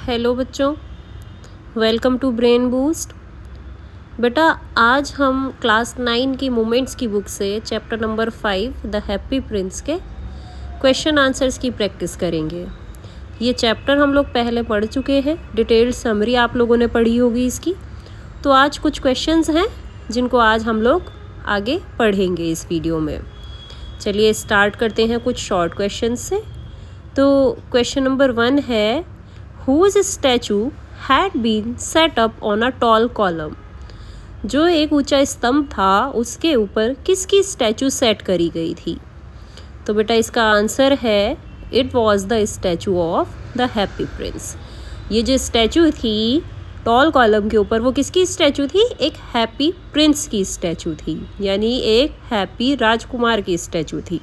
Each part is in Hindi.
हेलो बच्चों, वेलकम टू ब्रेन बूस्ट। बेटा आज हम क्लास 9 की मोमेंट्स की बुक से chapter number 5 the happy Prince के क्वेश्चन आंसर्स की प्रैक्टिस करेंगे। ये चैप्टर हम लोग पहले पढ़ चुके हैं, डिटेल्ड समरी आप लोगों ने पढ़ी होगी इसकी। तो आज कुछ क्वेश्चंस हैं जिनको आज हम लोग आगे पढ़ेंगे इस वीडियो में। चलिए स्टार्ट करते हैं कुछ शॉर्ट क्वेश्चंस से। तो क्वेश्चन नंबर 1 है, whose statue had been set up on a tall column? जो एक ऊंचा स्तंभ था उसके ऊपर किसकी स्टैचू सेट करी गई थी? तो बेटा इसका आंसर है it was the statue of the happy Prince. ये जो स्टैचू थी टॉल कॉलम के ऊपर, वो किसकी स्टैचू थी? एक हैप्पी प्रिंस की स्टैचू थी, यानी एक हैप्पी राजकुमार की स्टैचू थी।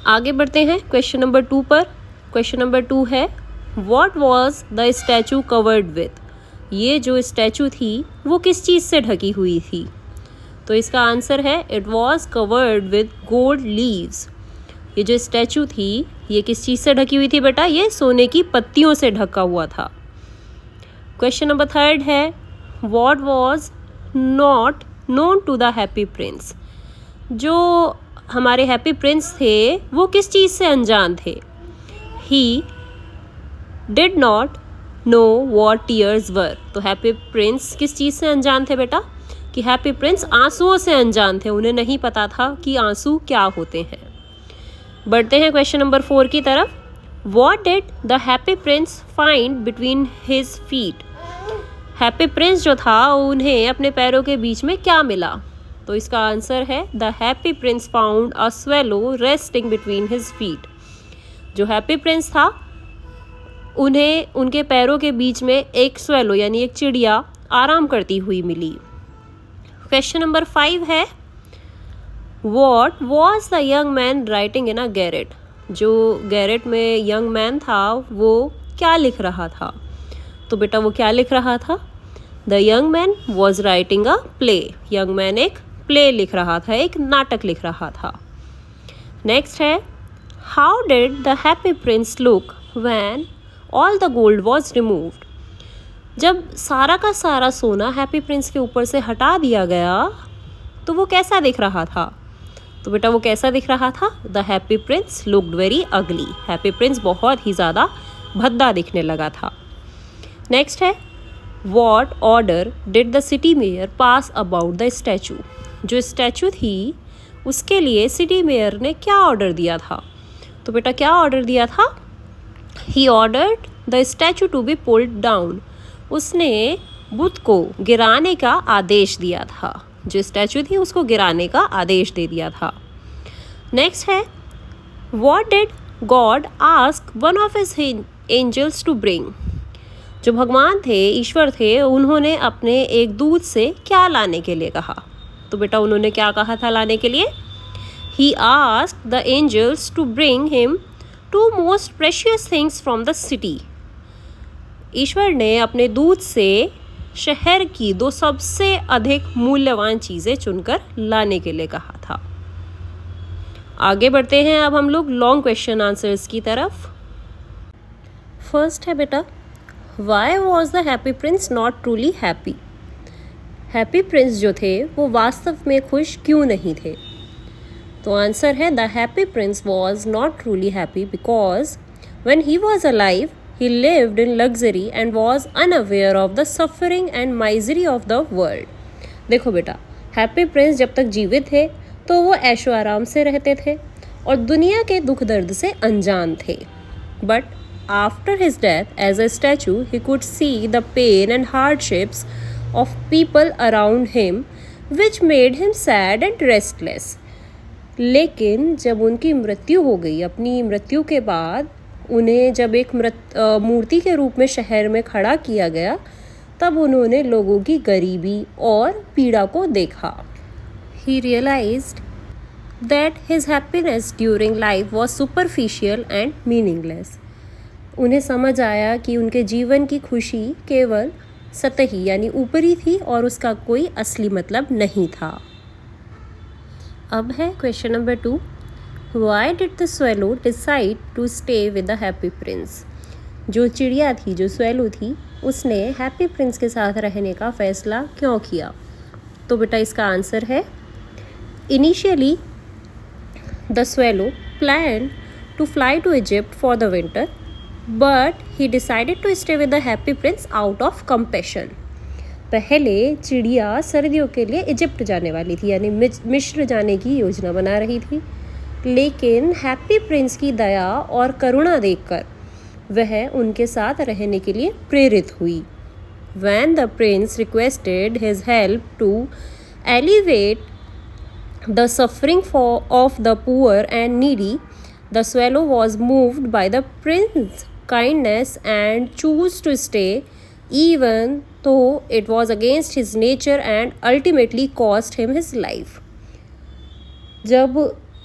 आगे बढ़ते हैं क्वेश्चन नंबर 2 पर। क्वेश्चन नंबर 2 है, what was the statue covered with? ये जो स्टैचू थी वो किस चीज़ से ढकी हुई थी? तो इसका आंसर है it was covered with gold leaves. ये जो स्टैचू थी ये किस चीज़ से ढकी हुई थी बेटा? ये सोने की पत्तियों से ढका हुआ था। क्वेश्चन नंबर 3 है, what was not known to the happy prince? जो हमारे हैप्पी प्रिंस थे वो किस चीज़ से अनजान थे? He did not know what tears were. तो हैप्पी प्रिंस किस चीज़ से अनजान थे बेटा? कि हैप्पी प्रिंस आंसुओं से अनजान थे, उन्हें नहीं पता था कि आंसू क्या होते हैं। बढ़ते हैं क्वेश्चन नंबर 4 की तरफ। What did the happy Prince find between his feet? Happy prince जो था उन्हें अपने पैरों के बीच में क्या मिला? तो इसका आंसर है the happy Prince found a swallow resting between his feet. जो हैप्पी प्रिंस था उन्हें उनके पैरों के बीच में एक स्वेलो यानी एक चिड़िया आराम करती हुई मिली। क्वेश्चन नंबर 5 है, what was the young man writing in a Garrett? जो गैरेट में यंग मैन था वो क्या लिख रहा था? तो बेटा वो क्या लिख रहा था? The young man was writing a play. Young man एक प्ले लिख रहा था, एक नाटक लिख रहा था। नेक्स्ट है, how did the happy Prince look when all the gold was removed? जब सारा का सारा सोना हैप्पी प्रिंस के ऊपर से हटा दिया गया तो वो कैसा दिख रहा था? तो बेटा वो कैसा दिख रहा था? The happy Prince looked very ugly. Happy Prince बहुत ही ज़्यादा भद्दा दिखने लगा था। नेक्स्ट है, what order did the city mayor pass about the statue? जो स्टैचू थी उसके लिए सिटी मेयर ने क्या ऑर्डर दिया था? तो बेटा क्या ऑर्डर दिया था? He ordered the statue to be pulled down. उसने बुत को गिराने का आदेश दिया था। जो स्टैचू थी उसको गिराने का आदेश दे दिया था। नेक्स्ट है, what did God ask one of his angels to bring? जो भगवान थे, ईश्वर थे, उन्होंने अपने एक दूत से क्या लाने के लिए कहा? तो बेटा उन्होंने क्या कहा था लाने के लिए? He asked the angels to bring him two most precious things from the city. ईश्वर ने अपने दूत से शहर की 2 सबसे अधिक मूल्यवान चीज़ें चुनकर लाने के लिए कहा था। आगे बढ़ते हैं अब हम लोग लॉन्ग क्वेश्चन आंसर्स की तरफ। फर्स्ट है बेटा, why was the happy Prince not truly happy? Happy prince जो थे वो वास्तव में खुश क्यों नहीं थे? तो आंसर है the happy Prince was not truly happy because when he was alive he lived in luxury and was unaware of the suffering and misery of the world. देखो बेटा, हैप्पी प्रिंस जब तक जीवित थे तो वो ऐशो आराम से रहते थे और दुनिया के दुख दर्द से अनजान थे। But after his death as a statue he could see the pain and hardships of people around him which made him sad and restless. लेकिन जब उनकी मृत्यु हो गई, अपनी मृत्यु के बाद उन्हें जब एक मूर्ति के रूप में शहर में खड़ा किया गया तब उन्होंने लोगों की गरीबी और पीड़ा को देखा। He realized that his happiness during life was superficial and meaningless. उन्हें समझ आया कि उनके जीवन की खुशी केवल सतही यानी ऊपरी थी और उसका कोई असली मतलब नहीं था। अब है question number 2, Why did the swallow decide to stay with the happy prince? जो चिड़िया थी, जो स्वेलो थी, उसने हैप्पी प्रिंस के साथ रहने का फ़ैसला क्यों किया? तो बेटा इसका आंसर है, initially the swallow plan to fly to Egypt for the winter, but he decided to stay with the happy prince out of compassion. पहले चिड़िया सर्दियों के लिए इजिप्ट जाने वाली थी, यानी मिस्र जाने की योजना बना रही थी, लेकिन हैप्पी प्रिंस की दया और करुणा देखकर वह उनके साथ रहने के लिए प्रेरित हुई। When the prince requested his help to alleviate the suffering of the poor and needy, the swallow was moved by the prince's kindness and chose to stay, even though it was against his nature and ultimately cost him his life. जब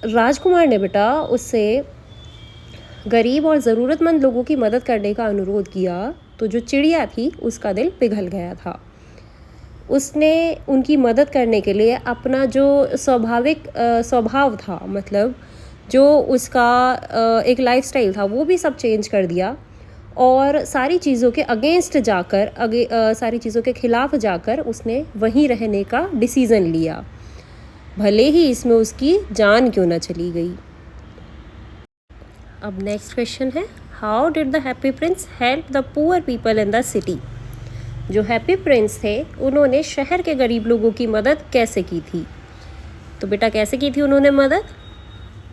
राजकुमार ने बेटा उससे गरीब और ज़रूरतमंद लोगों की मदद करने का अनुरोध किया, तो जो चिड़िया थी उसका दिल पिघल गया था। उसने उनकी मदद करने के लिए अपना जो स्वाभाविक स्वभाव था, मतलब जो उसका एक लाइफस्टाइल था, वो भी सब चेंज कर दिया और सारी चीज़ों के अगेंस्ट जाकर सारी चीज़ों के खिलाफ जाकर उसने वहीं रहने का डिसीज़न लिया, भले ही इसमें उसकी जान क्यों न चली गई। अब नेक्स्ट क्वेश्चन है, how did the happy Prince help the poor people in the city? जो हैप्पी प्रिंस थे उन्होंने शहर के गरीब लोगों की मदद कैसे की थी? तो बेटा कैसे की थी उन्होंने मदद?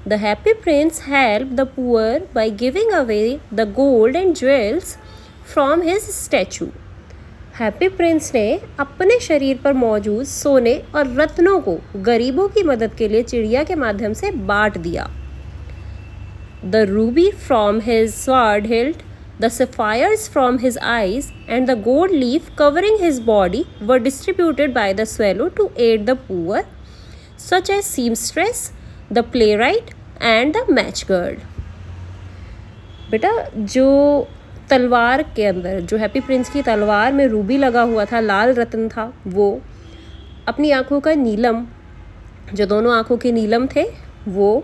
The happy Prince help the poor by giving away the gold and jewels from his statue. Happy Prince ने अपने शरीर पर मौजूद सोने और रत्नों को गरीबों की मदद के लिए चिड़िया के माध्यम से बांट दिया। The ruby from his sword hilt, the sapphires from his eyes, and the gold leaf covering his body were distributed by the swallow to aid the poor, such as seamstress, the playwright, and the match girl. बेटा जो तलवार के अंदर, जो हैप्पी प्रिंस की तलवार में रूबी लगा हुआ था, लाल रत्न था, वो अपनी आँखों का नीलम, जो दोनों आँखों के नीलम थे वो,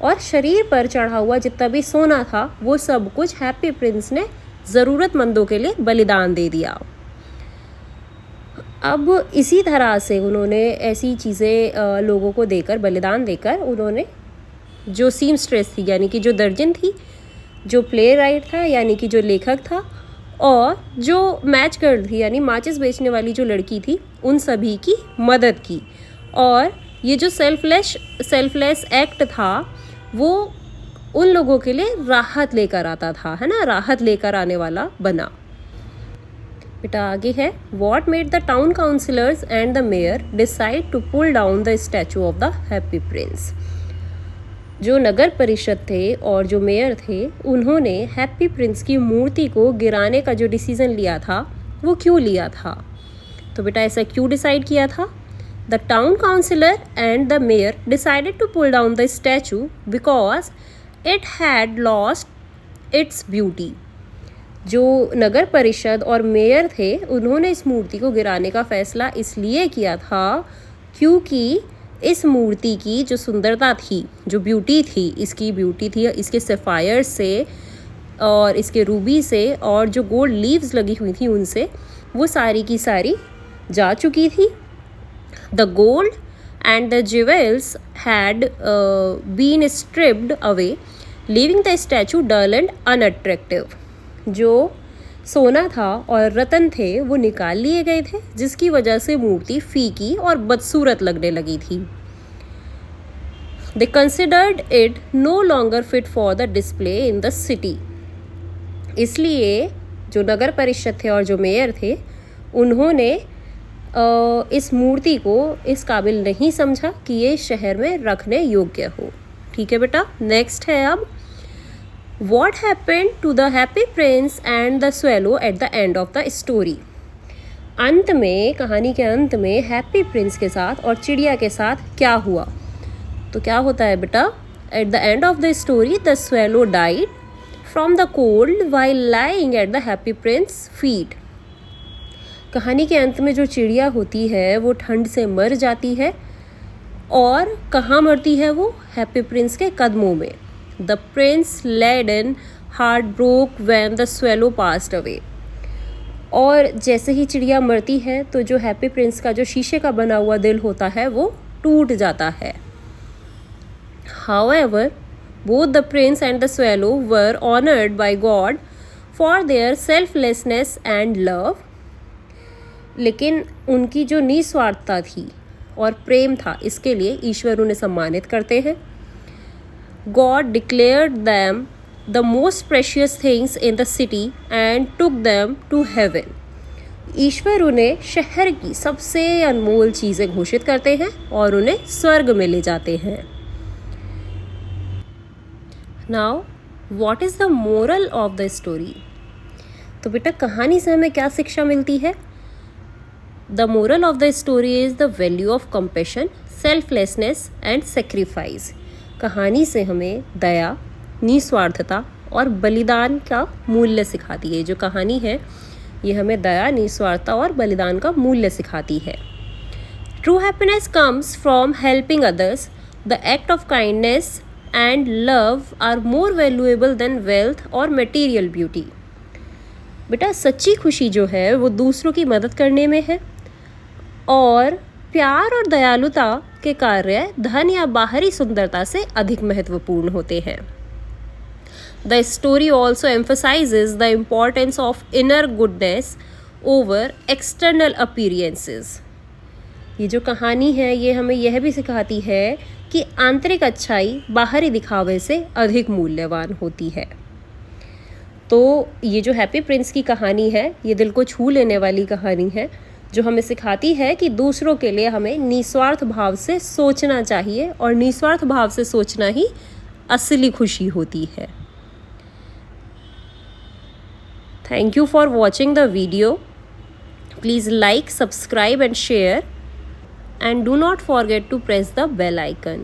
और शरीर पर चढ़ा हुआ जितना भी सोना था, वो सब कुछ हैप्पी प्रिंस ने ज़रूरतमंदों के लिए बलिदान दे दिया। अब इसी तरह से उन्होंने ऐसी चीज़ें लोगों को देकर, बलिदान देकर, उन्होंने जो सीमस्ट्रेस थी यानी कि जो दर्जन थी, जो प्ले राइट था यानी कि जो लेखक था, और जो मैच गर्ल थी यानी माचिस बेचने वाली जो लड़की थी, उन सभी की मदद की। और ये जो सेल्फलेस एक्ट था वो उन लोगों के लिए राहत लेकर आता था, है ना, राहत लेकर आने वाला बना। बेटा आगे है, what made the town councillors and the mayor decide to pull down the statue of the happy prince? जो नगर परिषद थे और जो मेयर थे, उन्होंने हैप्पी प्रिंस की मूर्ति को गिराने का जो डिसीज़न लिया था वो क्यों लिया था? तो बेटा ऐसा क्यों डिसाइड किया था? The town councillor and the mayor decided to pull down the statue because it had lost its beauty. जो नगर परिषद और मेयर थे उन्होंने इस मूर्ति को गिराने का फैसला इसलिए किया था क्योंकि इस मूर्ति की जो सुंदरता थी, जो ब्यूटी थी, इसकी ब्यूटी थी इसके सफ़ायर से और इसके रूबी से और जो गोल्ड लीव्स लगी हुई थी उनसे, वो सारी की सारी जा चुकी थी। The gold and the jewels had been stripped away, leaving the statue dull and unattractive. जो सोना था और रतन थे वो निकाल लिए गए थे, जिसकी वजह से मूर्ति फीकी और बदसूरत लगने लगी थी। They considered it no longer fit for the display in the city. इसलिए जो नगर परिषद थे और जो मेयर थे उन्होंने इस मूर्ति को इस काबिल नहीं समझा कि ये शहर में रखने योग्य हो। ठीक है बेटा, नेक्स्ट है अब, what happened to the happy prince and the swallow at the end of the story? अंत में, कहानी के अंत में हैप्पी प्रिंस के साथ और चिड़िया के साथ क्या हुआ? तो क्या होता है बेटा, eight the end of the story the swallow died from the cold while lying at the happy Prince feet. कहानी के अंत में जो चिड़िया होती है वो ठंड से मर जाती है, और कहाँ मरती है वो? हैप्पी प्रिंस के कदमों में। The prince leaden heart broke when the swallow passed away. और जैसे ही चिड़िया मरती है तो जो हैप्पी प्रिंस का जो शीशे का बना हुआ दिल होता है वो टूट जाता है। However, both the prince and the swallow were honored by God for their selflessness and love. लेकिन उनकी जो निस्वार्थता थी और प्रेम था, इसके लिए ईश्वर उन्हें सम्मानित करते हैं। God declared them the most precious things in the city and took them to heaven. ईश्वर उन्हें शहर की सबसे अनमोल चीज़ें घोषित करते हैं और उन्हें स्वर्ग में ले जाते हैं। Now, what is the moral of the story? तो बेटा कहानी से हमें क्या शिक्षा मिलती है? The moral of the story is the value of compassion, selflessness and sacrifice. कहानी से हमें दया, निस्वार्थता और बलिदान का मूल्य सिखाती है। जो कहानी है ये हमें दया, निस्वार्थता और बलिदान का मूल्य सिखाती है। True happiness comes from helping others. The act of kindness and love are more valuable than wealth or material beauty. बेटा सच्ची खुशी जो है वो दूसरों की मदद करने में है और प्यार और दयालुता के कार्य धन या बाहरी सुंदरता से अधिक महत्वपूर्ण होते हैं। The story also emphasizes the importance of inner goodness over external appearances. ये जो कहानी है ये हमें यह भी सिखाती है कि आंतरिक अच्छाई बाहरी दिखावे से अधिक मूल्यवान होती है। तो ये जो हैप्पी प्रिंस की कहानी है ये दिल को छू लेने वाली कहानी है जो हमें सिखाती है कि दूसरों के लिए हमें निस्वार्थ भाव से सोचना चाहिए और निस्वार्थ भाव से सोचना ही असली खुशी होती है। Thank you for watching the video. Please like, subscribe and share. And do not forget to press the bell icon.